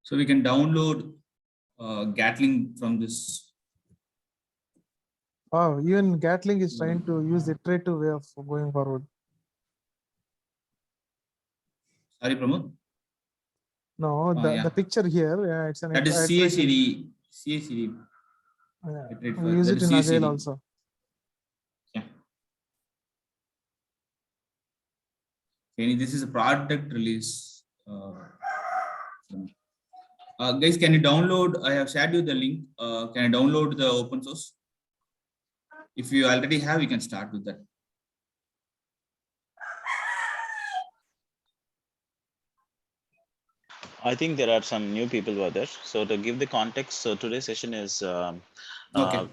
So we can download Gatling from this. Oh, even Gatling is trying to use the iterative way of going forward. Sorry, Pramod. No, the picture here, yeah, it's an that is CI/CD. CI/CD. Yeah, we use it in Agile also. Yeah. Okay, this is a product release. Guys, can you download? I have shared you the link. Can you download the open source? If you already have, you can start with that. I think there are some new people over there. So to give the context, so today's session is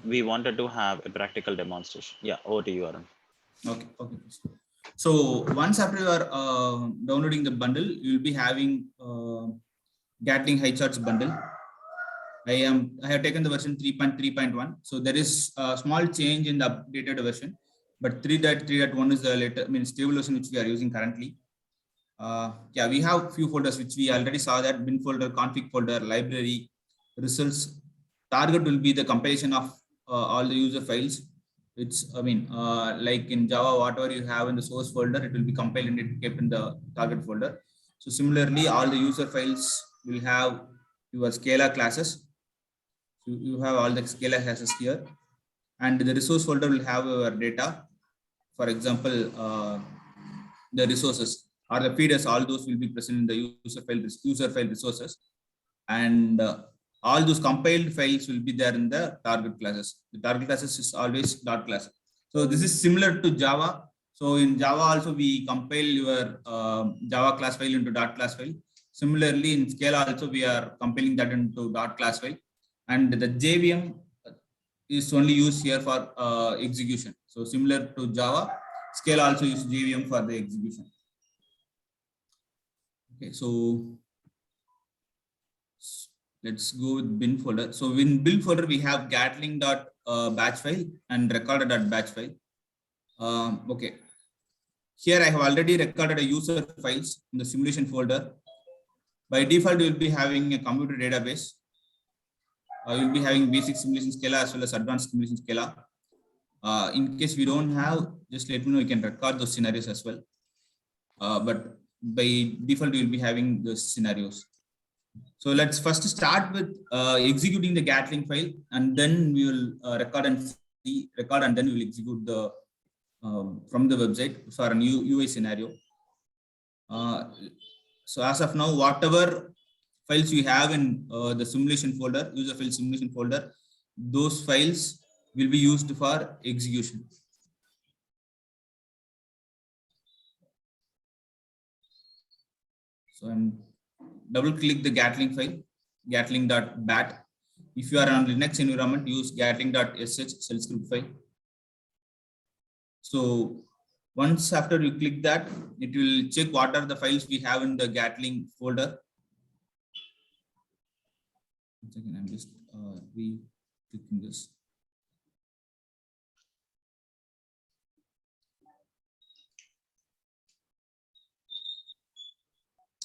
we wanted to have a practical demonstration. Yeah, over to you, Arun. Okay. So once after you are downloading the bundle, you will be having Gatling HighCharts bundle. I have taken the version 3.3.1. So there is a small change in the updated version, but 3.3.1 is the later, stable version which we are using currently. Yeah, we have few folders which we already saw, that bin folder, config folder, library, results. Target will be the compilation of all the user files. It's, like in Java, whatever you have in the source folder, it will be compiled and it kept in the target folder. So similarly, all the user files will have your Scala classes. So you have all the Scala classes here, and the resource folder will have your data. For example, the resources or the feeders, all those will be present in the user file resources, and all those compiled files will be there in the target classes. The target classes is always dot class. So this is similar to Java. So in Java also we compile your Java class file into dot class file. Similarly in Scala also we are compiling that into dot class file, and the JVM is only used here for execution. So similar to Java, Scala also uses JVM for the execution. Okay, so let's go with bin folder. So in bin folder, we have gatling.batch file and recorder.batch file. Okay. Here I have already recorded a user files in the simulation folder. By default, you will be having a computer database. You will be having basic simulation Scala as well as advanced simulation Scala. In case we don't have, just let me know, you can record those scenarios as well. But by default, you will be having those scenarios. So let's first start with executing the Gatling file, and then we will record and then we will execute the from the website for a new UI scenario. So as of now, whatever files you have in the simulation folder, user file simulation folder, those files will be used for execution. So I'm double click the Gatling file, gatling.bat. If you are on Linux environment, use gatling.sh shell script file. So once after you click that, it will check what are the files we have in the Gatling folder. One second, I'm just re-clicking this.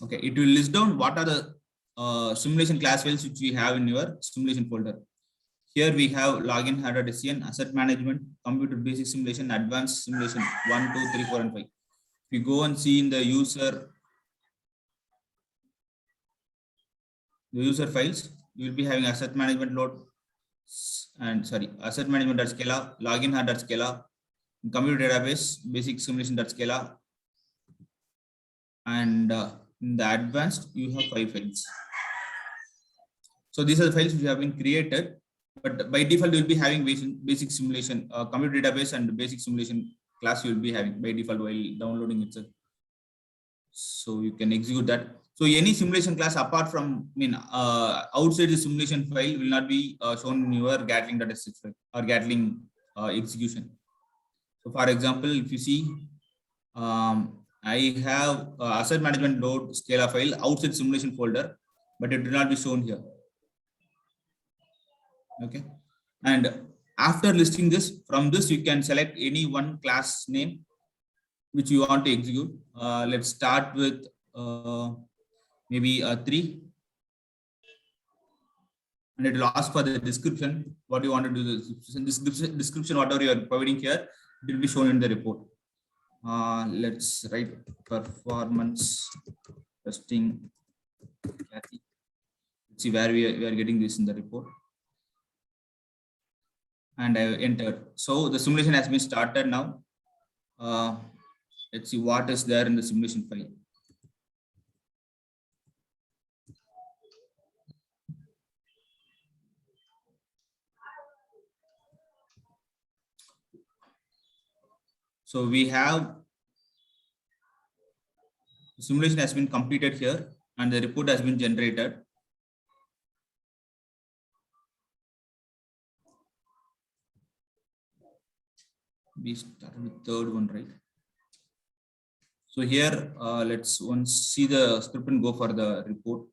Okay, it will list down what are the simulation class files which we have in your simulation folder. Here we have login, hardware decision, asset management, computer basic simulation, advanced simulation 1, 2, 3, 4, and 5. If you go and see in the user files, you will be having asset management load and asset management.scala, login hard.scala, computer database, basic simulation.scala, and in the advanced you have 5 files. So these are the files which have been created, but by default you will be having basic simulation, computer database and basic simulation class you will be having by default while downloading itself. So you can execute that. So any simulation class apart from, outside the simulation file will not be shown in your Gatling.sh file or Gatling execution. So for example, if you see, I have asset management load Scala file outside simulation folder, but it will not be shown here. Okay, and after listing this, from this you can select any one class name which you want to execute. Let's start with maybe 3. and it will ask for the description. What you want to do, this description, whatever you are providing here, it will be shown in the report. Let's write performance testing. Let's see where we are getting this in the report. And I entered. So the simulation has been started now. Let's see what is there in the simulation file. So we have the simulation has been completed here and the report has been generated. We started with third one, right? So here, let's once see the script and go for the report.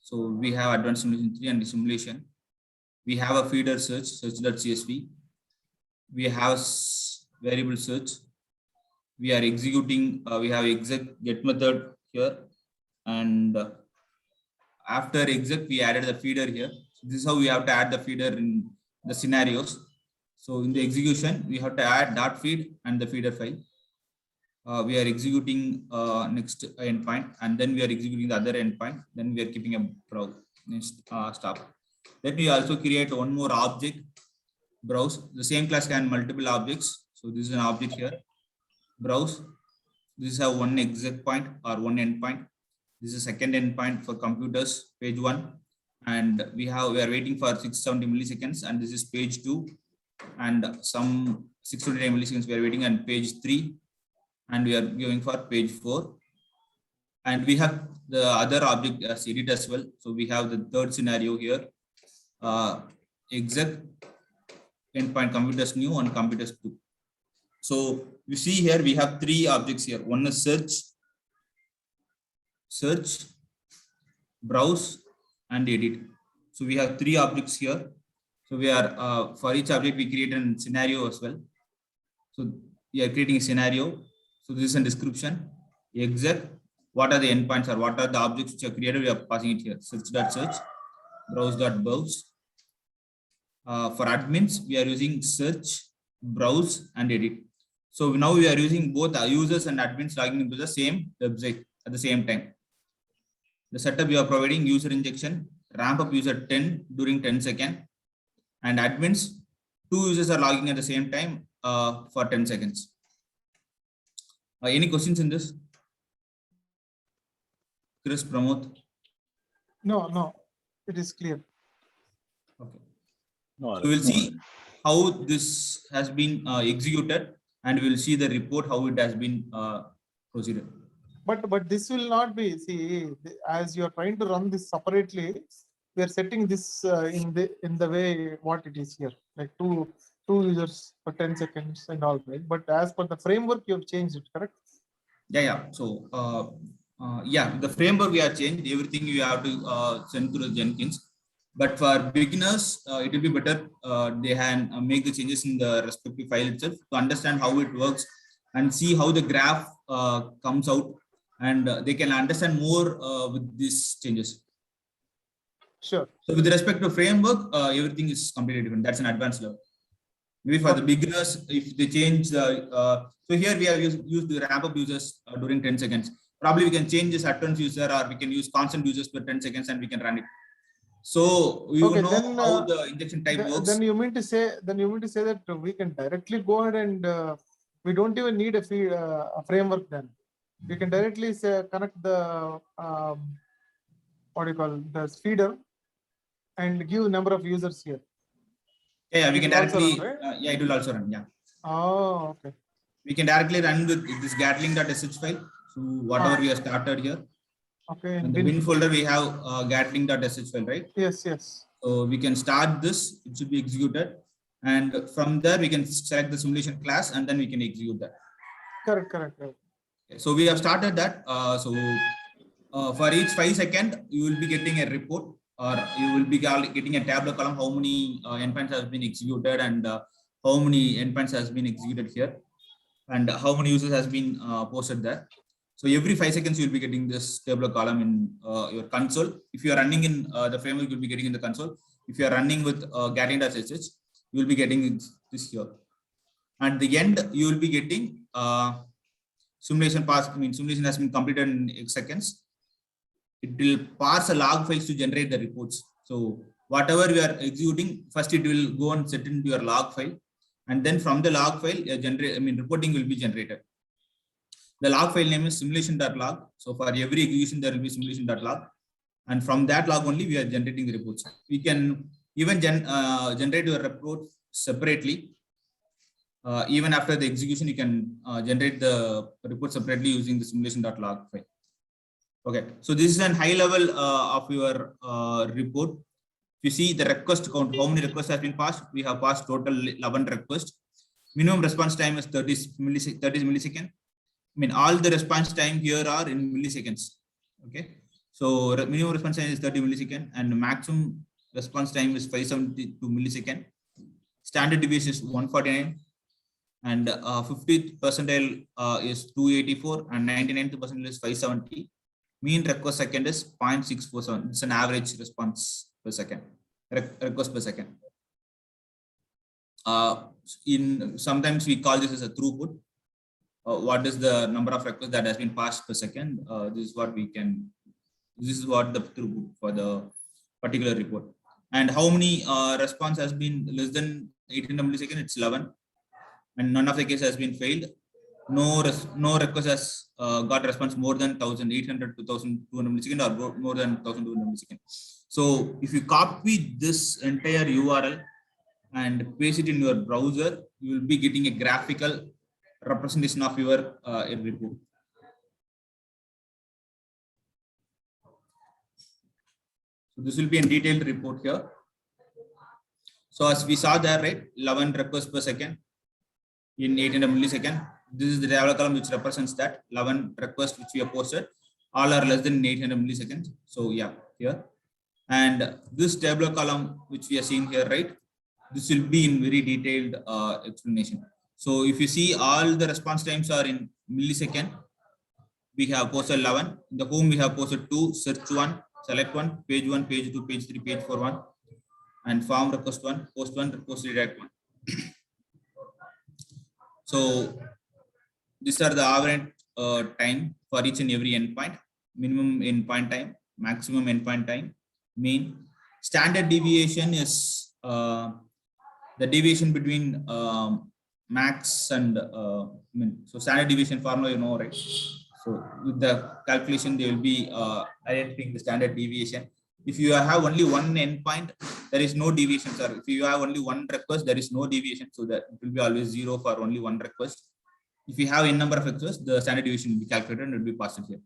So we have advanced simulation 3 and the simulation. We have a feeder search.csv. We have variable search. We are executing, we have exec get method here. And after exec, we added the feeder here. So this is how we have to add the feeder in the scenarios. So in the execution, we have to add dot feed and the feeder file. We are executing next endpoint, and then we are executing the other endpoint. Then we are keeping a browse. Stop. Then we also create one more object, browse. The same class can multiple objects. So this is an object here, browse. This is a one exec point or one endpoint. This is a second endpoint for computers, page 1. And we are waiting for 670 milliseconds, and this is page 2. And some 629 milliseconds we are waiting on page 3, and we are going for page 4. And we have the other object as edit as well. So we have the third scenario here, exec endpoint computers new and computers 2. So you see here we have 3 objects here. One is search, browse, and edit. So we have 3 objects here. So we are for each object we create a scenario as well. So we are creating a scenario. So this is a description. Exec, what are the endpoints or what are the objects which are created? We are passing it here. Search.search, browse.browse. For admins, we are using search, browse, and edit. So now we are using both our users and admins logging into the same website at the same time. The setup we are providing user injection, ramp up user 10 during 10 seconds. And admins, 2 users are logging at the same time for 10 seconds. Any questions in this? Chris, Pramod? No, it is clear. Okay. No, So we'll see how this has been executed, and we'll see the report how it has been proceeded. But this will not be, see, as you are trying to run this separately, we are setting this in the way what it is here, like two users for 10 seconds and all, right? But as per the framework, you have changed it, correct? Yeah. So the framework we have changed. Everything you have to send to the Jenkins. But for beginners, it will be better they can make the changes in the respective file itself to understand how it works and see how the graph comes out, and they can understand more with these changes. Sure. So with respect to framework, everything is completely different. That's an advanced level. Maybe for the beginners, if they change the, so here we have used the ramp up users during 10 seconds. Probably we can change this advanced user, or we can use constant users per 10 seconds and we can run it. So you know then, how the injection type works. Then you mean to say that we can directly go ahead and we don't even need a framework then. We can directly say connect the what do you call the feeder and give number of users here. Yeah, we can directly run, right? Yeah, it will also run. Yeah. Oh, okay. We can directly run with this gatling.sh file. So whatever we have started here. Okay. In the bin folder we have gatling.sh file, right? Yes. So we can start this. It should be executed, and from there we can select the simulation class, and then we can execute that. Correct. Okay, so we have started that. For each 5 seconds, you will be getting a report, or you will be getting a tabular column how many endpoints has been executed, and how many endpoints has been executed here, and how many users has been posted there. So every 5 seconds, you'll be getting this tabular column in your console. If you are running in the framework, you'll be getting in the console. If you are running with Gatling.sh, you will be getting this here. At the end, you will be getting simulation pass. I mean, simulation has been completed in X seconds. It will parse a log files to generate the reports. So whatever we are executing, first it will go and set into your log file, and then from the log file, reporting will be generated. The log file name is simulation.log. So for every execution, there will be simulation.log, and from that log only we are generating the reports. We can even generate your report separately. Even after the execution, you can generate the report separately using the simulation.log file. Okay, so this is a high level of your report. If you see the request count, how many requests has been passed, we have passed total 11 requests. Minimum response time is 30 milliseconds. I mean, all the response time here are in milliseconds. Okay, so minimum response time is 30 milliseconds, and maximum response time is 572 milliseconds. Standard deviation is 149, and 50th percentile is 284, and 99th percentile is 570. Mean request second is 0.647. It's an average response per second, request per second. Sometimes we call this as a throughput. What is the number of requests that has been passed per second? This is what the throughput for the particular report. And how many response has been less than 800 milliseconds? It's 11, and none of the case has been failed. No request has got response more than 1800 to 1200 milliseconds, or more than 1200 milliseconds. So if you copy this entire URL and paste it in your browser, you will be getting a graphical representation of your report. So this will be a detailed report here. So as we saw there, right, 11 requests per second in 800 milliseconds. This is the tabular column which represents that 11 requests which we have posted. All are less than 800 milliseconds. So yeah, here. And this tabular column which we are seeing here, right, this will be in very detailed explanation. So if you see, all the response times are in millisecond. We have posted 11. In the home, we have posted 2, search 1, select 1, page 1, page 2, page 3, page 4, 1, and form request 1, post 1, post redirect 1. So these are the average time for each and every endpoint. Minimum endpoint time, maximum endpoint time, mean. Standard deviation is the deviation between max and min. So standard deviation formula, you know, right? So with the calculation, they will be identifying the standard deviation. If you have only one endpoint, there is no deviation, sir. If you have only one request, there is no deviation. So that it will be always 0 for only one request. If you have n number of requests, the standard deviation will be calculated and it will be passed here.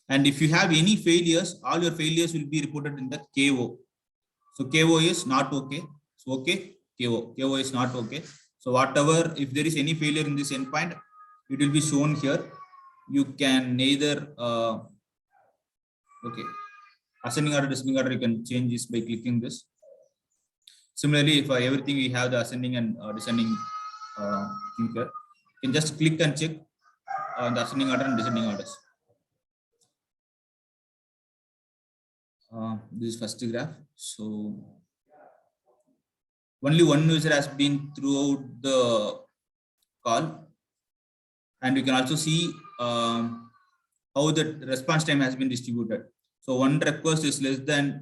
And if you have any failures, all your failures will be reported in the KO. So KO is not okay. So okay, KO is not okay. So whatever, if there is any failure in this endpoint, it will be shown here. You can neither ascending order, descending order, you can change this by clicking this. Similarly, for everything we have the ascending and descending thing here. You can just click and check on the ascending order and descending orders. This is first graph. So only one user has been throughout the call, and you can also see how the response time has been distributed. So one request is less than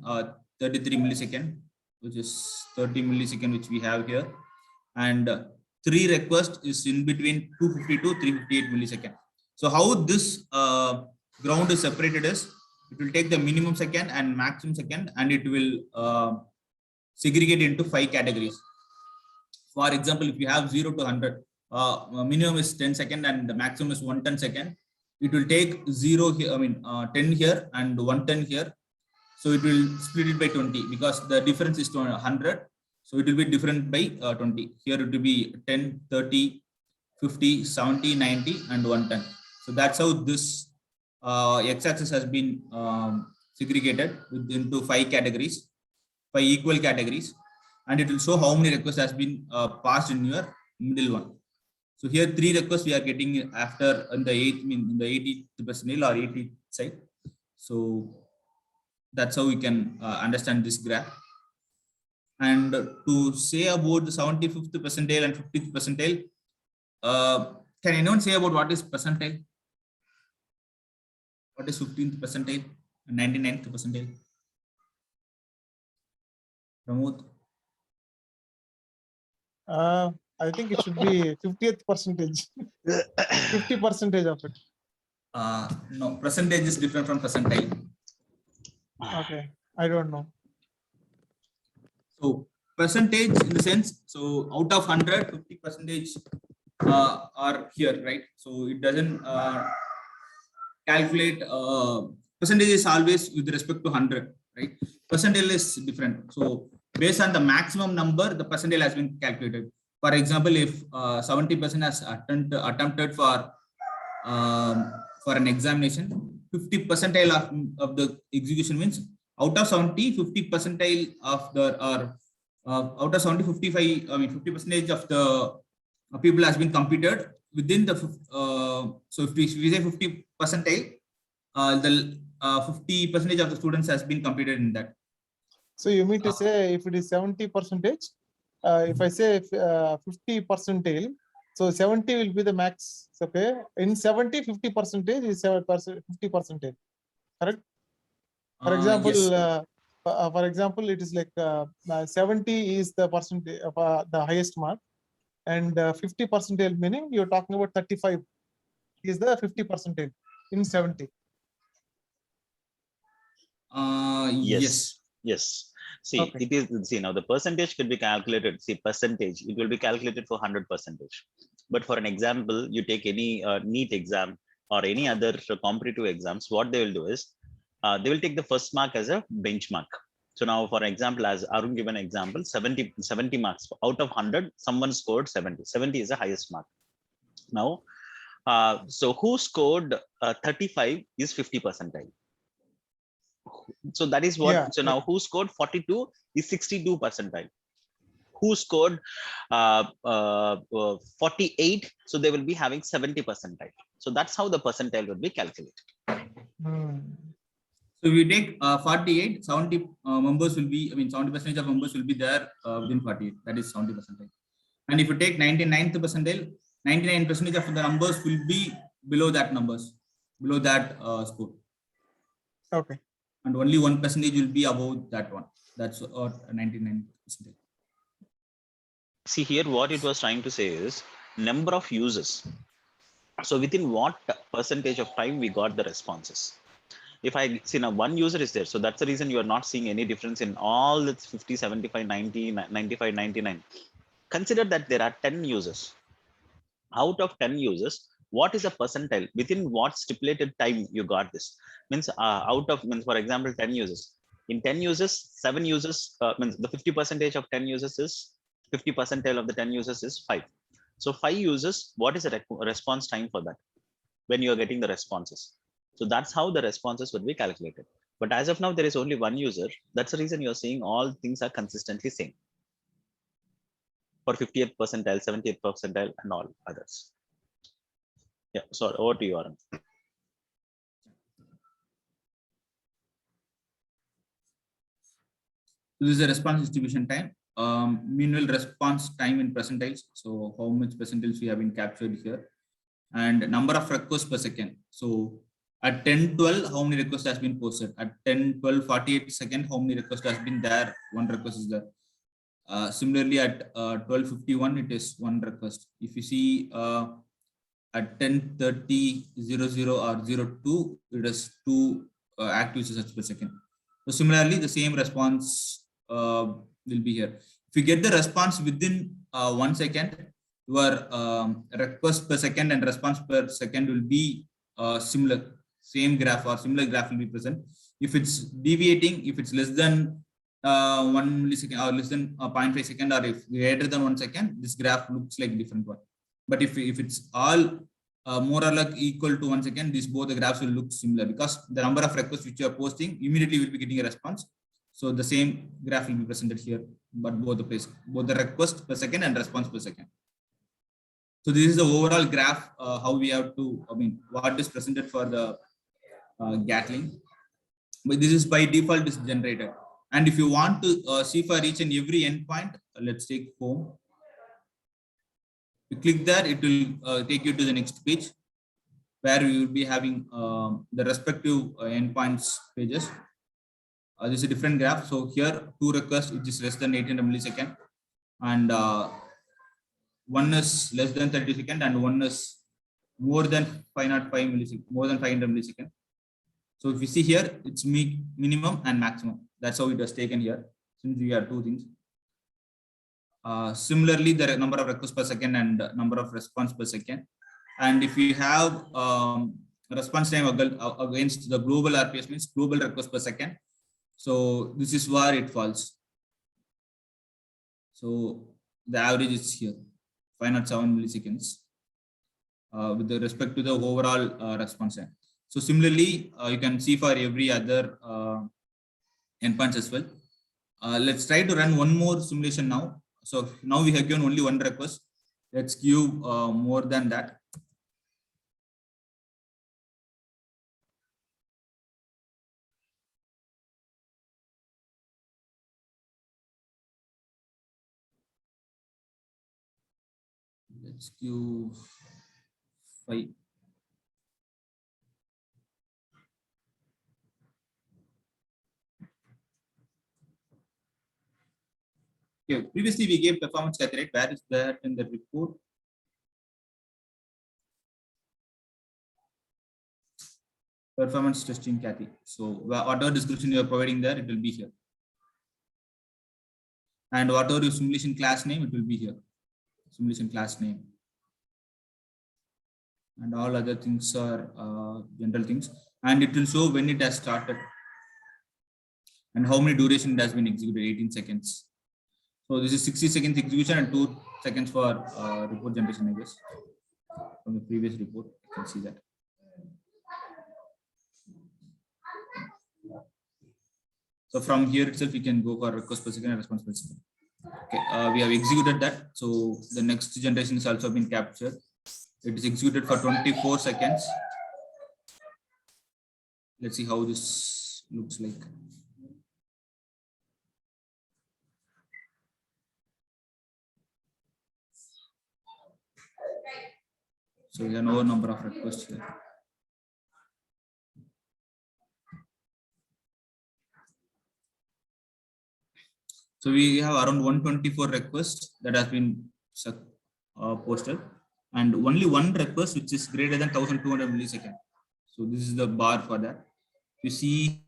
33 milliseconds, which is 30 milliseconds, which we have here, and 3 requests is in between 250 to 358 milliseconds. So how this ground is separated is, it will take the minimum second and maximum second, and it will segregate into 5 categories. For example, if you have 0 to 100, minimum is 10 seconds and the maximum is 110 seconds. It will take 0 here, 10 here and 110 here. So it will split it by 20 because the difference is 100. So it will be different by 20. Here it will be 10, 30, 50, 70, 90, and 110. So that's how this x-axis has been segregated into 5 categories, 5 equal categories, and it will show how many requests has been passed in your middle one. So here 3 requests we are getting after in the 80th percentile or 80th side. So that's how we can understand this graph. And to say about the 75th percentile and 50th percentile, can anyone say about what is percentile? What is 15th percentile and 99th percentile? Pramod? I think it should be 50th percentage. 50% of it. No, percentage is different from percentile. Okay, I don't know. So percentage in the sense, so out of 100, 50% are here, right? So it doesn't calculate, percentage is always with respect to 100, right? Percentile is different. So based on the maximum number, the percentile has been calculated. For example, if 70% has attempted for an examination, 50 percentile of the execution means out of 70, 50 percentile of the, or out of 70, 55, 50% of the people has been computed within the, so if we say 50 percentile, the 50% of the students has been computed in that. So you mean to say if it is 70%, if I say 50 percentile, so 70 will be the max. Okay, in 70, 50% is 50 percentile. Correct. For example, Yes. For example, it is like 70 is the percentage of the highest mark, and 50 percentile meaning you're talking about 35 is the 50 percentile in 70. Yes. Yes. See, Okay. it is, see, now the percentage could be calculated. See, percentage, it will be calculated for 100%. But for an example, you take any NEET exam or any other competitive exams, what they will do is they will take the first mark as a benchmark. So now, for example, as Arun given example, 70 marks out of 100, someone scored 70. 70 is the highest mark. Now, so who scored 35 is 50 percentile. So that is what, Yeah. so now who scored 42 is 62 percentile. Who scored 48, so they will be having 70 percentile. So that's how the percentile would be calculated. So we take 48, 70 members will be, 70% of members will be there within 48. That is 70%. And if you take 99th percentile, 99% of the numbers will be below that numbers, below that score. Okay. And only 1% will be above that one. That's 99%. See here, what it was trying to say is number of users. So within what percentage of time we got the responses. If I see now one user is there, so that's the reason you are not seeing any difference in all the 50, 75, 90, 95, 99. Consider that there are 10 users. Out of 10 users, what is a percentile? Within what stipulated time you got this? Means out of, means for example, 10 users. In 10 users, 7 users, means the 50% of 10 users is 50 percentile of the 10 users is 5. So 5 users, what is the response time for that? When you are getting the responses. So that's how the responses would be calculated. But as of now, there is only one user. That's the reason you're seeing all things are consistently same. For 50th percentile, 70th percentile, and all others. Yeah, sorry, over to you, Arun. This is a response distribution time. Meanwhile, response time in percentiles. So how much percentiles we have been captured here, and number of requests per second. So at 10:12, how many requests has been posted? At 10:12, 48 seconds, how many requests has been there? One request is there. Similarly, at 12:51, it is one request. If you see at 10:30, 00 or 02, it is two active users per second. So similarly, the same response will be here. If you get the response within 1 second, your request per second and response per second will be similar, same graph or similar graph will be present. If it's deviating, if it's less than 1 millisecond or less than 0.5 second, or if greater than 1 second, this graph looks like a different one. But if it's all more or less equal to 1 second, these both the graphs will look similar, because the number of requests which you are posting immediately will be getting a response. So the same graph will be presented here, but both the request per second and response per second. So this is the overall graph, how we have to, what is presented for the Gatling. But this is by default is generated. And if you want to see for each and every endpoint, let's take home. You click there, it will take you to the next page where we will be having the respective endpoints pages. This is a different graph. So here, 2 requests, which is less than 800 millisecond, and one is less than 30 second, and one is more than 505 millisecond, more than 500 millisecond. So if you see here, it's minimum and maximum. That's how it was taken here, since we have 2 things. Similarly, the number of requests per second and number of response per second. And if you have response time against the global RPS, means global requests per second. So this is where it falls. So the average is here, 507 milliseconds with the respect to the overall response time. So similarly, you can see for every other endpoints as well. Let's try to run one more simulation now. So now we have given only 1 request. Let's give more than that. Let's give 5. Okay, previously we gave performance Kathy, right? Where is that in the report? Performance testing Kathy. So whatever description you are providing there, it will be here. And whatever your simulation class name, it will be here. Simulation class name. And all other things are general things. And it will show when it has started. And how many duration it has been executed, 18 seconds. So this is 60 seconds execution and 2 seconds for report generation, I guess. From the previous report, you can see that. So from here itself, you can go for request per second and response per second. Okay, we have executed that. So the next generation is also been captured. It is executed for 24 seconds. Let's see how this looks like. So we have no number of requests here. So we have around 124 requests that has been posted, and only 1 request which is greater than 1200 milliseconds. So this is the bar for that. You see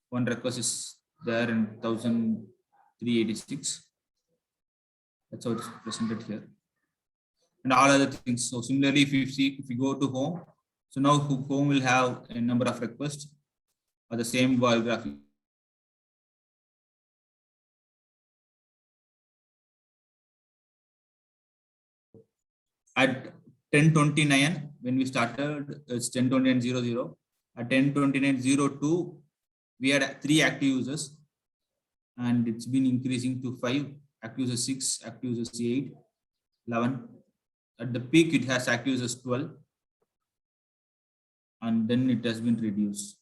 one request is there in 1386. That's how it's presented here. And all other things. So similarly, if you go to home, so now home will have a number of requests or the same bar graph. At 10:29, when we started, it's 10:29:00. At 10:29:02, we had 3 active users, and it's been increasing to 5, active users 6, active users 8, 11. At the peak, it has active users 12, and then it has been reduced.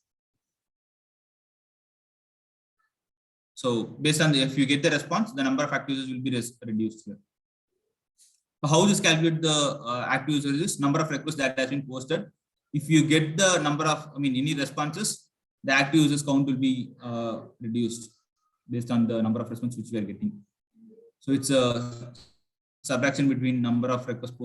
So based on if you get the response, the number of active users will be reduced here. How this calculate the active users is number of requests that has been posted. If you get the number of, any responses, the active users count will be reduced based on the number of responses which we are getting. So it's a subtraction between number of requests